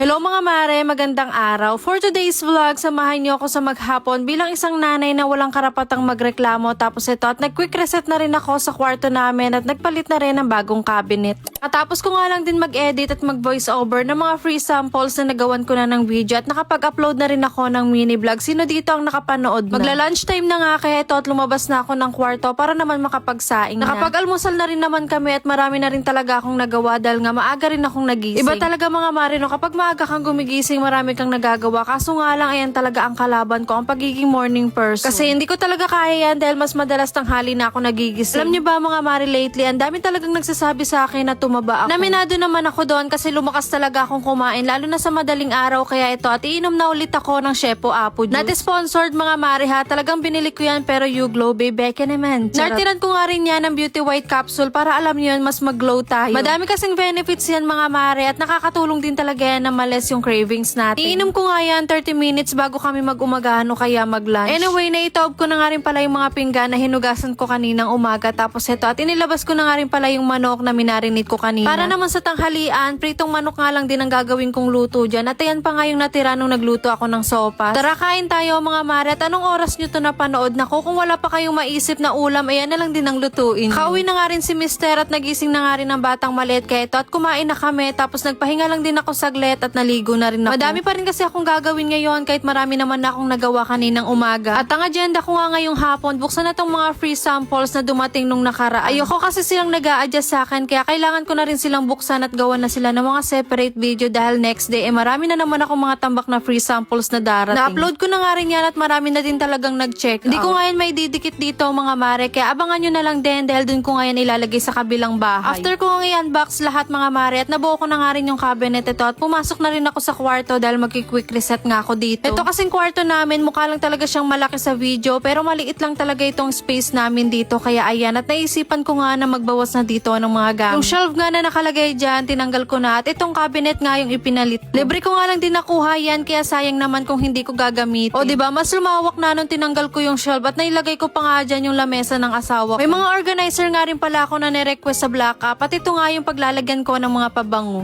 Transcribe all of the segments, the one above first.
Hello mga mare, magandang araw. For today's vlog, samahan niyo ako sa maghapon bilang isang nanay na walang karapatang magreklamo. Tapos ito, at nag-quick reset na rin ako sa kwarto namin at nagpalit na rin ng bagong cabinet. At tapos ko nga lang din mag-edit at mag-voice over ng mga free samples na nagawan ko na ng video at nakapag-upload na rin ako ng mini vlog. Sino dito ang nakapanood na? Magla-lunchtime na nga kaya ito at lumabas na ako ng kwarto para naman makapagsaing na. Nakapag-almusal na rin naman kami at marami na rin talaga akong nagawa dahil nga maaga rin akong nagising. Iba talaga mga mare, no, kapag maaga kang gumigising, marami kang nagagawa. Kaso nga lang, ayan talaga ang kalaban ko, ang pagiging morning person. Kasi hindi ko talaga kaya yan dahil mas madalas tanghali na ako nagigising. Alam niyo ba mga mare, lately, ang dami talagang nagsasabi sa akin na tumaba ako. Naminado naman ako doon kasi lumakas talaga akong kumain, lalo na sa madaling araw. Kaya ito, at iinom na ulit ako ng Shepo Apple Juice. Not sponsored mga mare ha, talagang binili ko yan pero you glow baby, beke naman. Nartiran ko nga rin yan ng Beauty White Capsule para alam niyo yun, mas mag-glow tayo. Madami kasing benefits yan mga mare at nakakatulong din talaga yan na males yung cravings natin. Iinom ko nga yan 30 minutes bago kami mag-umagahan o kaya mag-lunch. Anyway, naitob ko na nga rin pala yung mga pinggan na hinugasan ko kaninang umaga. Tapos ito, at inilabas ko na nga rin pala yung manok na minarinate ko kanina. Para naman sa tanghalian, pritong manok nga lang din ang gagawin kong luto dyan. At ayan pa nga yung natira nung nagluto ako ng sopas. Tara, kain tayo mga mare. At anong oras nyo to napanood? Naku, kung wala pa kayong maisip na ulam, ayan na lang din ang lutuin. Kauwi na nga rin si Mister at nagising na nga rin ng batang maliit. Kaya ito, at kumain na kami. Tapos nagpahinga lang din ako saglit at naligo na rin ako. Madami pa rin kasi akong gagawin ngayon kahit marami naman na akong nagawa kaninang umaga. At ang agenda ko nga ngayong hapon, buksan na tong mga free samples na dumating nung nakaraan. Ayoko kasi silang nag-a-adjust sa akin kaya kailangan ko na rin silang buksan at gawan na sila ng mga separate video dahil next day marami na naman akong mga tambak na free samples na darating. Na-upload ko na nga rin yan at marami na din talagang nag-check. Hindi ko ngayon may didikit dito mga mare kaya abangan nyo na lang din dahil dun ko ngayon ilalagay sa kabilang bahay. After ko nga i-unbox lahat mga mare at nabuo ko na nga rin yung cabinet ito at pumasok na rin ako sa kwarto dahil magki-quick reset nga ako dito. Ito kasing kwarto namin, mukha lang talaga siyang malaki sa video pero maliit lang talaga itong space namin dito kaya ayan, at naisipan ko nga na magbawas na dito ng mga gamit. Yung shelf nga na nakalagay dyan, tinanggal ko na at itong cabinet nga yung ipinalit. Libre ko nga lang din nakuha yan kaya sayang naman kung hindi ko gagamitin. O diba, mas lumawak na nung tinanggal ko yung shelf at nailagay ko pa nga dyan yung lamesa ng asawa ko. May mga organizer nga rin pala ako na nirequest sa Black App at ito nga yung paglalagyan ko ng mga pabango.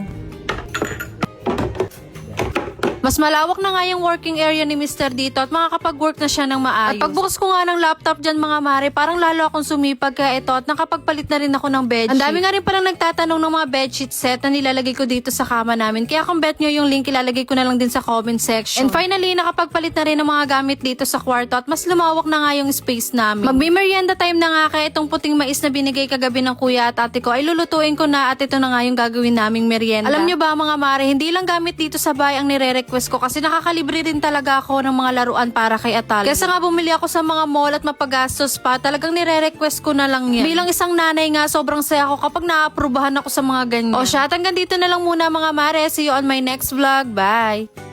Mas malawak na nga yung working area ni Mr. dito at makakapag-work na siya ng maayos. At pagbukas ko nga ng laptop dyan mga mare, parang lalo akong sumipag kaya ito at nakapagpalit na rin ako ng bedsheet. Ang dami nga rin palang nagtatanong ng mga bedsheet set na nilalagay ko dito sa kama namin. Kaya kung bet nyo yung link, ilalagay ko na lang din sa comment section. And finally, nakapagpalit na rin ng mga gamit dito sa kwarto at mas lumawak na nga yung space namin. Magme-merienda time na nga kaya itong puting mais na binigay kagabi ng kuya at ate ko ay lulutuin ko na at ito na nga yung gagawin naming merienda. Alam nyo ba mga mare, hindi lang gamit dito sa bahay ang nire-request ko kasi nakakalibre rin talaga ako ng mga laruan para kay Atal. Kesa nga bumili ako sa mga mall at mapagastos pa, talagang nire-request ko na lang yan. Bilang isang nanay nga, sobrang saya ko kapag naaprubahan ako sa mga ganyan. O siya, hanggang dito na lang muna mga mare. See you on my next vlog. Bye!